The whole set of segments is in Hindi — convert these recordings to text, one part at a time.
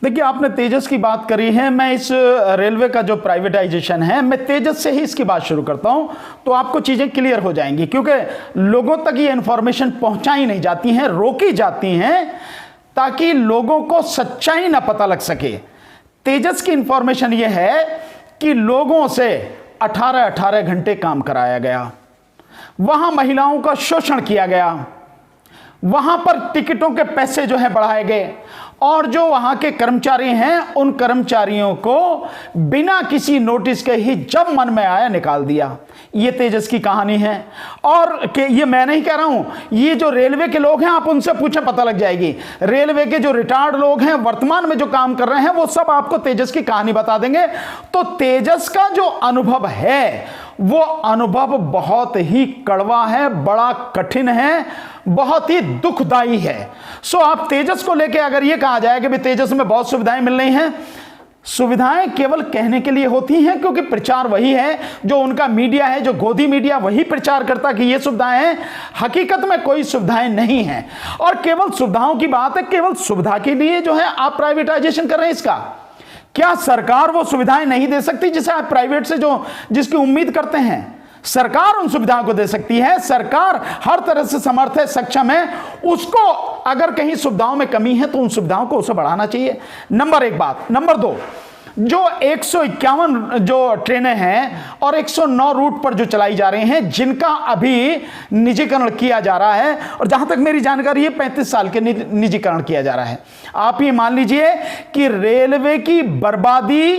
देखिए, आपने तेजस की बात करी है। मैं इस रेलवे का जो प्राइवेटाइजेशन है, मैं तेजस से ही इसकी बात शुरू करता हूं, तो आपको चीजें क्लियर हो जाएंगी, क्योंकि लोगों तक ये इंफॉर्मेशन पहुंचाई नहीं जाती हैं, रोकी जाती हैं, ताकि लोगों को सच्चाई ना पता लग सके। तेजस की इंफॉर्मेशन ये है कि लोगों से 18-18 घंटे काम कराया गया, वहां महिलाओं का शोषण किया गया, वहां पर टिकटों के पैसे जो है बढ़ाए गए, और जो वहां के कर्मचारी हैं उन कर्मचारियों को बिना किसी नोटिस के ही जब मन में आया निकाल दिया। ये तेजस की कहानी है। और ये मैं नहीं कह रहा हूं, ये जो रेलवे के लोग हैं आप उनसे पूछें, पता लग जाएगी। रेलवे के जो रिटायर्ड लोग हैं, वर्तमान में जो काम कर रहे हैं, वो सब आपको तेजस की कहानी बता देंगे। तो तेजस का जो अनुभव है वो अनुभव बहुत ही कड़वा है, बड़ा कठिन है, बहुत ही दुखदाई है। सो आप तेजस को लेकर अगर ये कहा जाए कि भी तेजस में बहुत सुविधाएं मिल रही हैं, सुविधाएं केवल कहने के लिए होती हैं, क्योंकि प्रचार वही है जो उनका मीडिया है, जो गोदी मीडिया वही प्रचार करता कि ये सुविधाएं हैं। हकीकत में कोई सुविधाएं नहीं हैं, और केवल सुविधाओं की बात है, केवल सुविधा के लिए जो है आप प्राइवेटाइजेशन कर रहे हैं इसका। क्या सरकार वो सुविधाएं नहीं दे सकती जिसे आप प्राइवेट से जिसकी उम्मीद करते हैं? सरकार उन सुविधाओं को दे सकती है। सरकार हर तरह से समर्थ है, सक्षम है। उसको अगर कहीं सुविधाओं में कमी है तो उन सुविधाओं को उसे बढ़ाना चाहिए। नंबर एक बात। नंबर दो, जो 151 जो ट्रेनें हैं और 109 रूट पर जो चलाई जा रही हैं, जिनका अभी निजीकरण किया जा रहा है, और जहां तक मेरी जानकारी है 35 साल के निजीकरण किया जा रहा है। आप ये मान लीजिए कि रेलवे की बर्बादी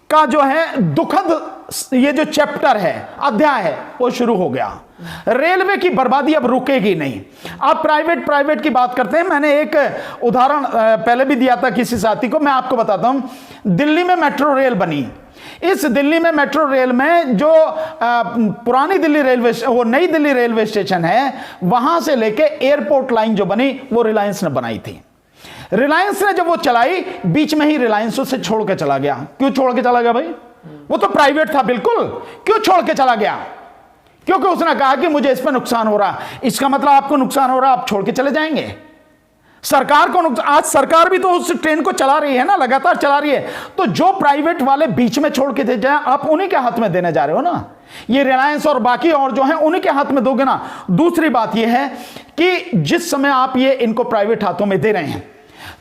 का जो है दुखद ये जो चैप्टर है, अध्याय है, वो शुरू हो गया। रेलवे की बर्बादी अब रुकेगी नहीं। आप प्राइवेट की बात करते हैं। मैंने एक उदाहरण पहले भी दिया था किसी साथी को, मैं आपको बताता हूं। दिल्ली में मेट्रो रेल बनी। इस दिल्ली में मेट्रो रेल में जो पुरानी दिल्ली रेलवे, वो नई दिल्ली रेलवे स्टेशन है, वहां से लेके एयरपोर्ट लाइन जो बनी वो रिलायंस ने बनाई थी। रिलायंस ने जब वो चलाई, बीच में ही रिलायंस उसे छोड़ के चला गया। क्यों छोड़ के चला गया भाई? वो तो प्राइवेट था बिल्कुल। क्यों छोड़ के चला गया? क्योंकि उसने कहा कि मुझे इस पर नुकसान हो रहा। इसका मतलब आपको नुकसान हो रहा, आप छोड़ के चले जाएंगे। सरकार को नुकसान, आज सरकार भी तो उस ट्रेन को चला रही है ना, लगातार चला रही है। तो जो प्राइवेट वाले बीच में छोड़ के दे जाए, आप उन्हीं के हाथ में देने जा रहे हो ना। ये रिलायंस और बाकी और जो है उन्हीं के हाथ में दोगे ना। दूसरी बात यह है कि जिस समय आप ये इनको प्राइवेट हाथों में दे रहे हैं,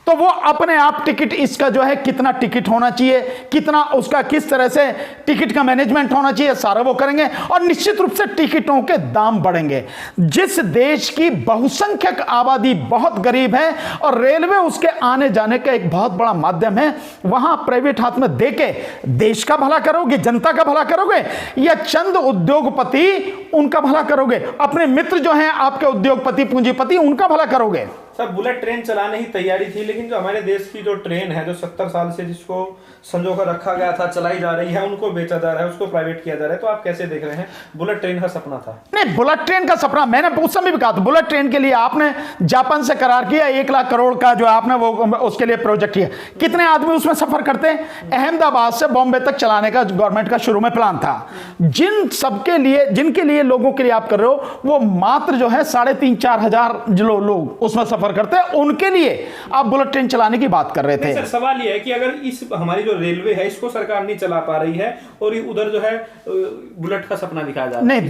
तो वो अपने आप टिकट, इसका जो है कितना टिकट होना चाहिए, कितना उसका किस तरह से टिकट का मैनेजमेंट होना चाहिए, सारा वो करेंगे। और निश्चित रूप से टिकटों के दाम बढ़ेंगे। जिस देश की बहुसंख्यक आबादी बहुत गरीब है और रेलवे उसके आने जाने का एक बहुत बड़ा माध्यम है, वहां प्राइवेट हाथ में देके देश का भला करोगे, जनता का भला करोगे, या चंद उद्योगपति उनका भला करोगे, अपने मित्र जो हैं आपके उद्योगपति पूंजीपति उनका भला करोगे? सर, बुलेट ट्रेन चलाने की तैयारी थी, लेकिन जो हमारे देश की जो ट्रेन है, जो 70 साल से जिसको संजो कर रखा गया था, चलाई जा रही है, उनको बेचा जा रहा है, उसको प्राइवेट किया जा रहा है। तो आप कैसे देख रहे हैं? बुलेट ट्रेन का सपना था। नहीं, बुलेट ट्रेन का सपना मैंने उस समय भी कहा था। बुलेट ट्रेन के लिए आपने जापान से करार किया, 1 लाख करोड़ का जो आपने वो उसके लिए प्रोजेक्ट किया। कितने आदमी उसमें सफर करते हैं? अहमदाबाद से बॉम्बे तक चलाने का गवर्नमेंट का शुरू में प्लान था। जिनके लिए लोगों के लिए आप कर रहे हो, वो मात्र जो है 3,500-4 हजार जो लोग उसमें सफर करते हैं, उनके लिए आप बुलेट ट्रेन चलाने की बात कर रहे थे। सर, सवाल यह है कि अगर इस हमारी जो रेलवे है इसको सरकार नहीं चला पा रही है और उधर जो है बुलेट का सपना दिखाया जा रहा है। नहीं,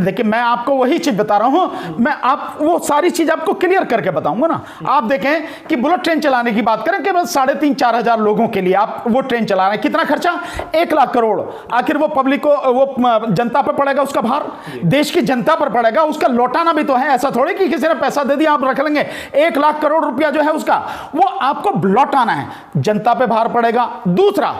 देखिए मैं आपको वही चीज बता रहा हूं। मैं आप वो सारी चीज आपको क्लियर करके बताऊंगा ना। आप देखें कि बुलेट ट्रेन चलाने की बात करें कि बस 3,500-4 हजार लोगों के लिए आप वो ट्रेन चला रहे हैं। कितना खर्चा? 1 लाख करोड़। आखिर वो पब्लिक को, वो जनता पर पड़ेगा, उसका भार देश की जनता पर पड़ेगा। उसका लौटाना भी तो है, ऐसा थोड़ी कि किसी ने पैसा दे दिया आप रख लेंगे। 1 लाख करोड़ रुपया जो है उसका वो आपको लौटाना है, जनता पे भार पड़ेगा। दूसरा,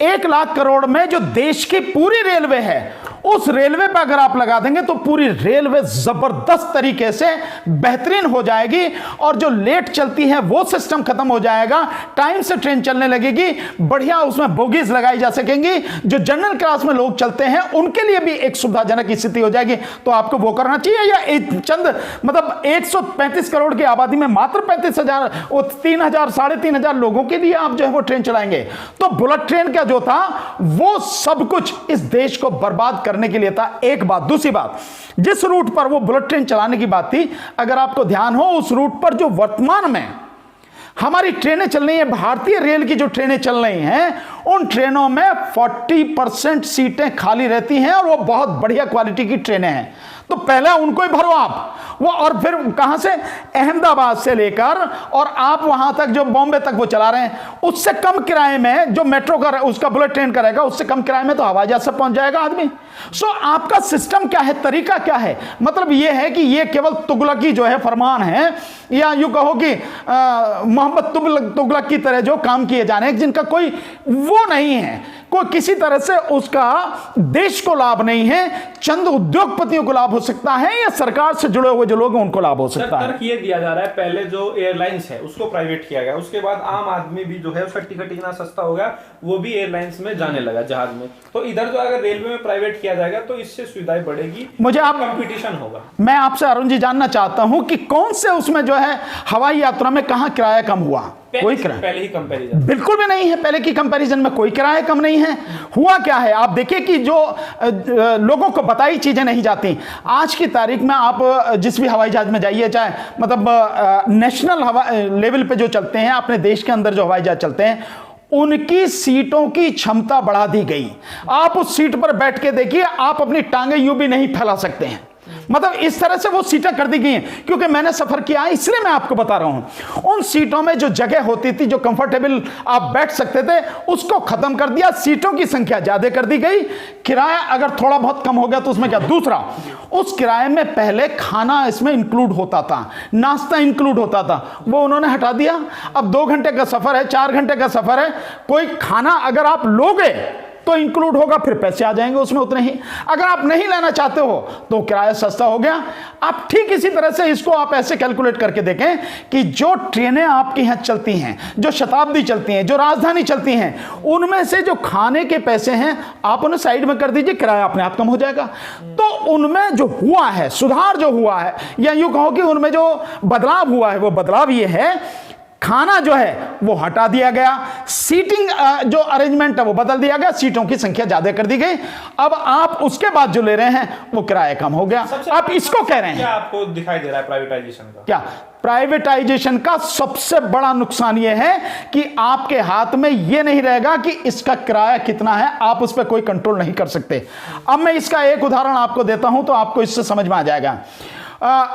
1 लाख करोड़ में जो देश की पूरी रेलवे है, उस रेलवे पर अगर आप लगा देंगे तो पूरी रेलवे जबरदस्त तरीके से बेहतरीन हो जाएगी, और जो लेट चलती है वो सिस्टम खत्म हो जाएगा, टाइम से ट्रेन चलने लगेगी, बढ़िया उसमें बोगीज लगाई जा सकेंगी। जो जनरल क्लास में लोग चलते हैं उनके लिए भी एक सुविधाजनक स्थिति हो जाएगी। तो आपको वो करना चाहिए, या चंद मतलब 135 करोड़ की आबादी में मात्र 35,000, 3,000 3,500 लोगों के लिए आप जो है वो ट्रेन चलाएंगे? तो बुलेट ट्रेन का जो था वो सब कुछ इस देश को बर्बाद करने के लिए था। एक बात। दूसरी बात, जिस रूट पर वो बुलेट ट्रेन चलाने की बात थी, अगर आपको ध्यान हो, उस रूट पर जो वर्तमान में हमारी ट्रेनें चल रही हैं, भारतीय रेल की जो ट्रेनें चल रही हैं उन ट्रेनों में 40% सीटें खाली रहती हैं और वो बहुत बढ़िया क्वालिटी की ट्रेनें हैं। तो पहले उनको ही भरो आप वो, और फिर कहां से, अहमदाबाद से लेकर और आप वहां तक जो बॉम्बे तक वो चला रहे हैं, उससे कम किराए में जो मेट्रो का उसका बुलेट ट्रेन का रहेगा उससे कम किराए में तो हवाई जहाज से पहुंच जाएगा आदमी। सो आपका सिस्टम क्या है, तरीका क्या है? मतलब ये है कि ये केवल तुगलकी जो है फरमान है, या यूं कहो कि मोहम्मद तुगलक की तरह जो काम किए जाने जिनका कोई वो नहीं है, कोई किसी तरह से उसका देश को लाभ नहीं है, चंद उद्योगपतियों को लाभ हो सकता है या सरकार से जुड़े हुए जो लोग हैं उनको लाभ हो सकता है। तर्क ये दिया जा रहा है, पहले जो एयरलाइंस है उसको प्राइवेट किया गया, उसके बाद आम आदमी भी जो है उसका टिकट इतना सस्ता हो गया, वो भी एयरलाइंस में जाने लगा, जहाज में। तो इधर जो अगर रेलवे में प्राइवेट किया जाएगा तो इससे सुविधाएं बढ़ेगी, मुझे आप कंपटीशन होगा। मैं आपसे अरुण जी जानना चाहता हूं कि कौन से उसमें जो है हवाई यात्रा में कहां किराया कम हुआ? कोई किराया पहले ही कंपैरिजन बिल्कुल भी नहीं है, पहले की कंपैरिजन में कोई किराया कम नहीं है। हुआ क्या है, आप देखिए कि जो लोगों को बताई चीजें नहीं जाती। आज की तारीख में आप जिस भी हवाई जहाज में जाइए, चाहे मतलब नेशनल लेवल पे जो चलते हैं, अपने देश के अंदर जो हवाई जहाज चलते हैं, उनकी सीटों की क्षमता बढ़ा दी गई। आप उस सीट पर बैठ के देखिए, आप अपनी टांगे यूं भी नहीं फैला सकते हैं। मतलब इस तरह से वो सीटें कर दी गई हैं। क्योंकि मैंने सफर किया है इसलिए मैं आपको बता रहा हूं। उन सीटों में जो जगह होती थी, जो कंफर्टेबल आप बैठ सकते थे, उसको खत्म कर दिया, सीटों की संख्या ज्यादा कर दी गई, किराया अगर थोड़ा बहुत कम हो गया तो उसमें क्या। दूसरा, उस किराए में पहले खाना इसमें इंक्लूड होता था, नाश्ता इंक्लूड होता था, वो उन्होंने हटा दिया। अब 2 घंटे का सफर है, 4 घंटे का सफर है, कोई खाना अगर आप लोगे तो इंक्लूड होगा, फिर पैसे आ जाएंगे उसमें उतने ही। अगर आप नहीं लेना चाहते हो तो किराया सस्ता हो गया। आप ठीक इसी तरह से इसको आप ऐसे कैलकुलेट करके देखें कि जो ट्रेनें आपके यहाँ चलती हैं, जो शताब्दी चलती हैं, जो राजधानी चलती हैं, उनमें से जो खाने के पैसे हैं आप उन्हें साइड में कर दीजिए, किराया अपने आप कम हो जाएगा। तो उनमें जो हुआ है, सुधार जो हुआ है, या यूं कहो कि उनमें जो बदलाव हुआ है, वो बदलाव ये है, खाना जो है वो हटा दिया गया, सीटिंग जो अरेंजमेंट है वो बदल दिया गया, सीटों की संख्या ज्यादा कर दी गई। अब आप उसके बाद जो ले रहे हैं वो किराया कम हो गया। आप इसको कह रहे हैं, क्या आपको दिखाई दे रहा है प्राइवेटाइजेशन का? क्या प्राइवेटाइजेशन का सबसे बड़ा नुकसान यह है कि आपके हाथ में यह नहीं रहेगा कि इसका किराया कितना है, आप उस पर कोई कंट्रोल नहीं कर सकते। अब मैं इसका एक उदाहरण आपको देता हूं तो आपको इससे समझ में आ जाएगा।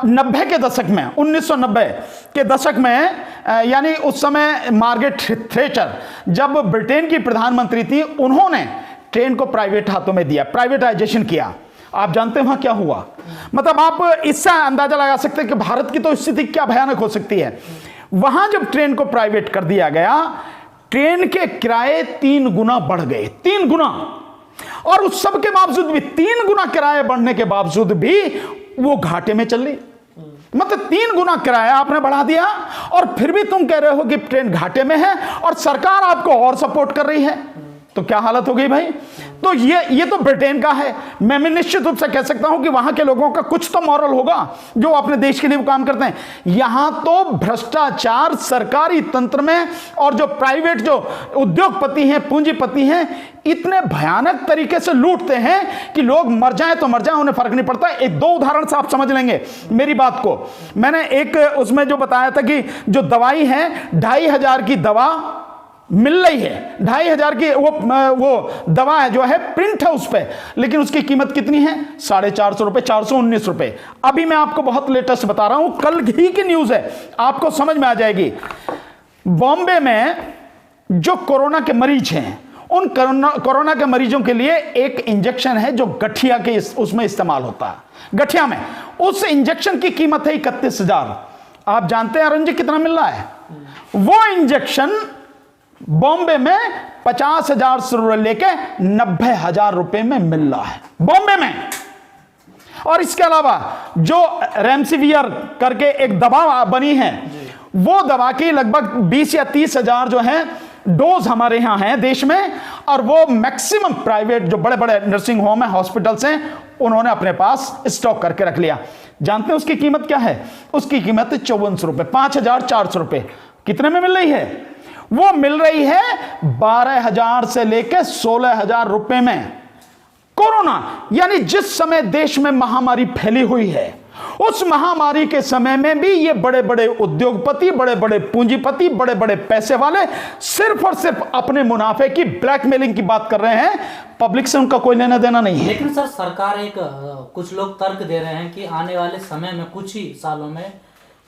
90 के दशक में, 1990 के दशक में, यानी उस समय मार्गरेट थैचर जब ब्रिटेन की प्रधानमंत्री थी, उन्होंने ट्रेन को प्राइवेट हाथों में दिया, प्राइवेटाइजेशन किया। आप जानते हैं वहां क्या हुआ? मतलब आप इससे अंदाजा लगा सकते हैं कि भारत की तो स्थिति क्या भयानक हो सकती है। वहां जब ट्रेन को प्राइवेट कर दिया गया, ट्रेन के किराए 3 गुना बढ़ गए, 3 गुना। और उस सब के बावजूद भी, 3 गुना किराए बढ़ने के बावजूद भी वो घाटे में चल रही। मतलब 3 गुना किराया आपने बढ़ा दिया और फिर भी तुम कह रहे हो कि ट्रेन घाटे में है और सरकार आपको और सपोर्ट कर रही है। तो क्या हालत हो गई भाई? तो ये तो ब्रिटेन का है। मैं निश्चित रूप से कह सकता हूं कि वहां के लोगों का कुछ तो मॉरल होगा जो अपने देश के लिए काम करते हैं। यहां तो भ्रष्टाचार सरकारी तंत्र में और जो प्राइवेट जो उद्योगपति हैं, पूंजीपति हैं, इतने भयानक तरीके से लूटते हैं कि लोग मर जाएं तो मर जाएं, उन्हें फर्क नहीं पड़ता। एक 2 उदाहरण से आप समझ लेंगे मेरी बात को। मैंने एक उसमें जो बताया था कि जो दवाई है, 2500 की दवा मिल रही है, 2500 की वो दवा है जो है, प्रिंट है उस पर, लेकिन उसकी कीमत कितनी है? 450 रुपए, 419 रुपए। अभी मैं आपको बहुत लेटेस्ट बता रहा हूं, कल ही की न्यूज है, आपको समझ में आ जाएगी। बॉम्बे में जो कोरोना के मरीज हैं, उन कोरोना के मरीजों के लिए एक इंजेक्शन है जो गठिया के उसमें इस्तेमाल होता है, गठिया में। उस इंजेक्शन की कीमत है 31,000। आप जानते हैं अरुण जी कितना मिल रहा है? वो इंजेक्शन बॉम्बे में 50,000 से लेके 90,000 रुपए में मिल रहा है, बॉम्बे में। और इसके अलावा जो रेमसिवियर करके एक दवा बनी है, वो दवा की लगभग 20 या 30,000 जो है डोज हमारे यहां हैं देश में, और वो मैक्सिमम प्राइवेट जो बड़े बड़े नर्सिंग होम है, हॉस्पिटल्स हैं, उन्होंने अपने पास स्टॉक करके रख लिया। जानते हैं उसकी कीमत क्या है? उसकी कीमत है 5400 रुपए, 5,400 रुपए। कितने में मिल रही है? वो मिल रही है 12,000 से लेकर 16,000 रुपए में। कोरोना यानी जिस समय देश में महामारी फैली हुई है, उस महामारी के समय में भी ये बड़े बड़े उद्योगपति, बड़े बड़े पूंजीपति, बड़े बड़े पैसे वाले सिर्फ और सिर्फ अपने मुनाफे की ब्लैकमेलिंग की बात कर रहे हैं। पब्लिक से उनका कोई लेना देना नहीं है। लेकिन सर सरकार कुछ लोग तर्क दे रहे हैं कि आने वाले समय में कुछ ही सालों में,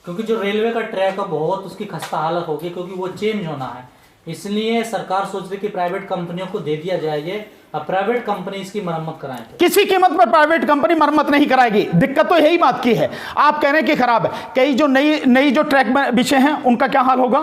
क्योंकि जो रेलवे का ट्रैक है बहुत उसकी खस्ता हालत होगी, क्योंकि वो चेंज होना है, इसलिए सरकार सोच रही कि प्राइवेट कंपनियों को दे दिया जाए ये, अब प्राइवेट कंपनी इसकी मरम्मत कराएंगे। किसी कीमत पर प्राइवेट कंपनी मरम्मत नहीं कराएगी। दिक्कत तो यही बात की है। आप कह रहे हैं कि खराब है, कई जो नई जो ट्रैक बिछे हैं उनका क्या हाल होगा?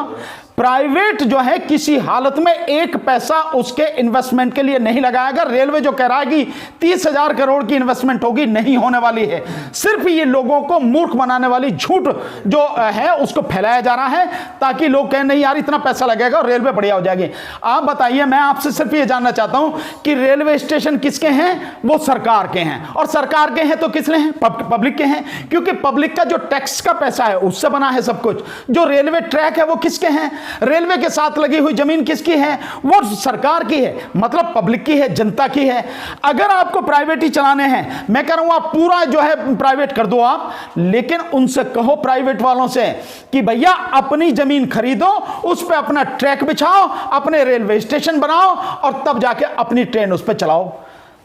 प्राइवेट जो है किसी हालत में एक पैसा उसके इन्वेस्टमेंट के लिए नहीं लगाएगा। रेलवे जो कह रहा है कि 30,000 करोड़ की इन्वेस्टमेंट होगी, नहीं होने वाली है। सिर्फ ये लोगों को मूर्ख बनाने वाली झूठ जो है उसको फैलाया जा रहा है ताकि लोग कहें नहीं यार इतना पैसा लगेगा और रेलवे बढ़िया हो जाएगी। आप बताइए, मैं आपसे सिर्फ ये जानना चाहता हूं कि रेलवे स्टेशन किसके हैं? वो सरकार के हैं, और सरकार के हैं तो किसने हैं? पब्लिक के हैं, क्योंकि पब्लिक का जो टैक्स का पैसा है उससे बना है सब कुछ। जो रेलवे ट्रैक है वो किसके हैं? रेलवे के साथ लगी हुई जमीन किसकी है? वो सरकार की है, मतलब पब्लिक की है, जनता की है। अगर आपको प्राइवेट ही चलाने हैं, मैं कह रहा हूं आप पूरा जो है प्राइवेट कर दो आप, लेकिन उनसे कहो प्राइवेट वालों से कि भैया अपनी जमीन खरीदो, उस पर अपना ट्रैक बिछाओ, अपने रेलवे स्टेशन बनाओ और तब जाके अपनी ट्रेन उस पर चलाओ।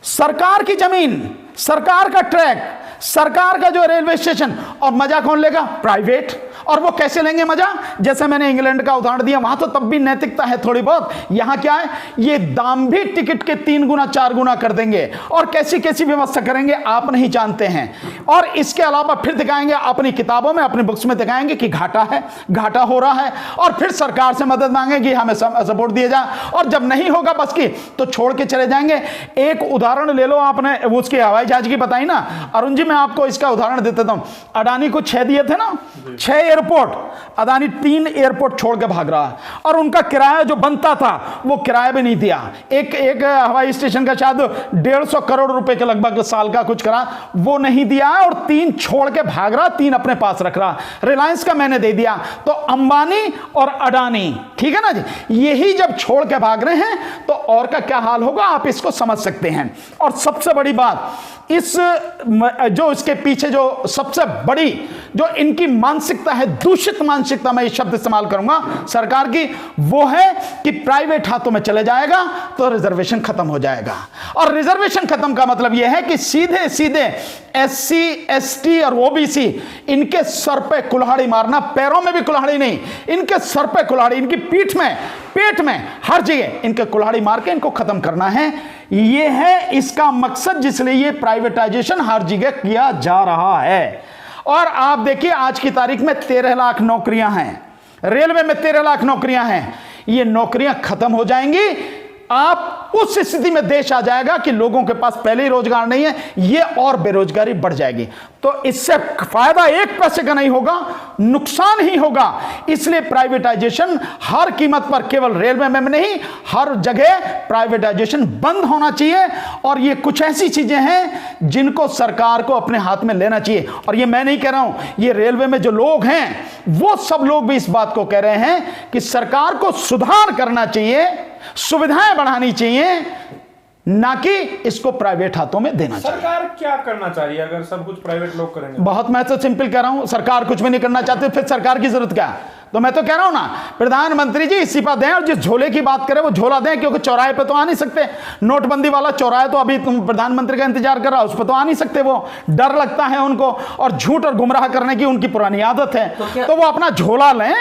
सरकार की जमीन, सरकार का ट्रैक, सरकार का जो रेलवे स्टेशन, और मजा कौन लेगा? प्राइवेट। और वो कैसे लेंगे मजा? जैसे मैंने इंग्लैंड का उदाहरण दिया, वहां तो तब भी नैतिकता है थोड़ी बहुत, यहां क्या है, ये दाम भी टिकट के 3 गुना 4 गुना कर देंगे और कैसी कैसी व्यवस्था करेंगे आप नहीं जानते हैं। और इसके अलावा फिर दिखाएंगे अपनी किताबों में, अपनी बुक्स में दिखाएंगे कि घाटा है, घाटा हो रहा है, और फिर सरकार से मदद मांगेगी, हमें सपोर्ट दिया जाए, और जब नहीं होगा बस की तो छोड़ के चले जाएंगे। एक उदाहरण ले लो, आपने उसके हवाई जहाज की बताई ना अरुण जी, मैं आपको इसका उदाहरण दे देता हूं। अडानी को 6 दिए थे ना, 6 एयरपोर्ट, अदानी 3 एयरपोर्ट छोड़ के भाग रहा है, और उनका किराया जो बनता था वो किराया भी नहीं दिया। एक हवाई स्टेशन का शायद 150 करोड़ रुपए के लगभग साल का कुछ करा, वो नहीं दिया, और 3 छोड़ के भाग रहा, 3 अपने पास रख रहा। रिलायंस का मैंने दे दिया। तो अंबानी और अडानी, ठीक है ना जी, यही जब छोड़ के भाग रहे हैं तो और का क्या हाल होगा आप इसको समझ सकते हैं। और सबसे बड़ी बात, इस जो इसके पीछे जो सबसे बड़ी जो इनकी मानसिकता है, दूषित मानसिकता, मैं ये शब्द इस्तेमाल करूंगा सरकार की, वो है कि प्राइवेट हाथों में चले जाएगा तो रिजर्वेशन खत्म हो जाएगा। और रिजर्वेशन खत्म का मतलब यह है कि सीधे सीधे SC ST और OBC इनके सर पे कुल्हाड़ी मारना, पैरों में भी कुल्हाड़ी नहीं, इनके सर पे कुल्हाड़ी, इनकी पीठ में, पेट में, हर जगह इनके कुल्हाड़ी मार के इनको खत्म करना है। ये है इसका मकसद, जिसलिए ये प्राइवेटाइजेशन हर जगह किया जा रहा है। और आप देखिए आज की तारीख में 13 लाख नौकरियां हैं, रेलवे में 13 लाख नौकरियां हैं। ये नौकरियां खत्म हो जाएंगी, आप उस स्थिति में देश आ जाएगा कि लोगों के पास पहले ही रोजगार नहीं है, ये और बेरोजगारी बढ़ जाएगी। तो इससे फायदा 1 पैसे का नहीं होगा, नुकसान ही होगा। इसलिए प्राइवेटाइजेशन हर कीमत पर, केवल रेलवे में नहीं, हर जगह प्राइवेटाइजेशन बंद होना चाहिए। और ये कुछ ऐसी चीजें हैं जिनको सरकार को अपने हाथ में लेना चाहिए। और ये मैं नहीं कह रहा हूं, ये रेलवे में जो लोग हैं वो सब लोग भी इस बात को कह रहे हैं कि सरकार को सुधार करना चाहिए, सुविधाएं बढ़ानी चाहिए, ना कि इसको प्राइवेट हाथों में देना चाहिए। सरकार क्या करना चाहिए अगर सब कुछ प्राइवेट लोग करेंगे? बहुत मैं तो सिंपल कह रहा हूं, सरकार कुछ भी नहीं करना चाहती, फिर सरकार की जरूरत क्या है? तो मैं तो कह रहा हूं ना, प्रधानमंत्री जी इस्तीफा दें और जिस झोले की बात करें वो झोला दें, क्योंकि चौराहे पे तो आ नहीं सकते। नोटबंदी वाला चौराहे तो अभी तुम प्रधानमंत्री का इंतजार कर रहा, उस पर तो आ नहीं सकते, वो डर लगता है उनको, और झूठ और गुमराह करने की उनकी पुरानी आदत है। तो वो अपना झोला लें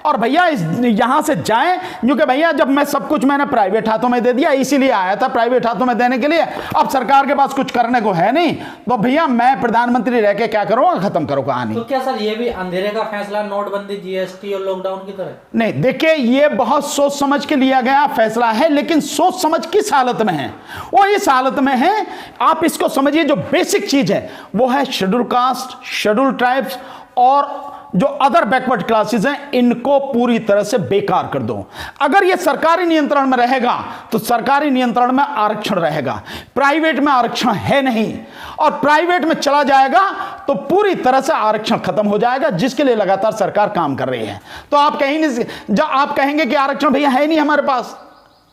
और भैया यहां से जाएं, क्योंकि भैया जब मैं सब कुछ मैंने प्राइवेट हाथों में दे दिया, इसीलिए आया था प्राइवेट हाथों में देने के लिए, अब सरकार के पास कुछ करने को है नहीं, तो भैया मैं प्रधानमंत्री रह के क्या करूंगा, खत्म करो कहानी। तो क्या सर ये भी अंधेरे का फैसला, नोटबंदी, GST और लॉकडाउन की तरह? नहीं, देखिए ये बहुत सोच समझ के लिया गया फैसला है, लेकिन सोच समझ किस हालत में है? वो इस हालत में है, आप इसको समझिए, जो बेसिक चीज है वो है शेड्यूल कास्ट, शेड्यूल ट्राइब्स और जो अदर बैकवर्ड क्लासेस हैं, इनको पूरी तरह से बेकार कर दो। अगर ये सरकारी नियंत्रण में रहेगा तो सरकारी नियंत्रण में आरक्षण रहेगा, प्राइवेट में आरक्षण है नहीं, और प्राइवेट में चला जाएगा तो पूरी तरह से आरक्षण खत्म हो जाएगा, जिसके लिए लगातार सरकार काम कर रही है। तो आप कहीं नहीं, जब आप कहेंगे कि आरक्षण भैया है नहीं हमारे पास,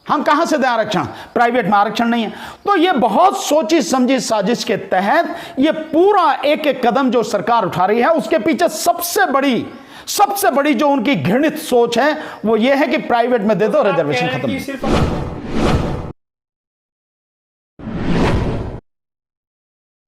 हम कहां से दें आरक्षण, प्राइवेट में आरक्षण नहीं है। तो ये बहुत सोची समझी साजिश के तहत ये पूरा एक एक कदम जो सरकार उठा रही है, उसके पीछे सबसे बड़ी जो उनकी घृणित सोच है वो ये है कि प्राइवेट में दे दो, रिजर्वेशन खत्म। सिर्फ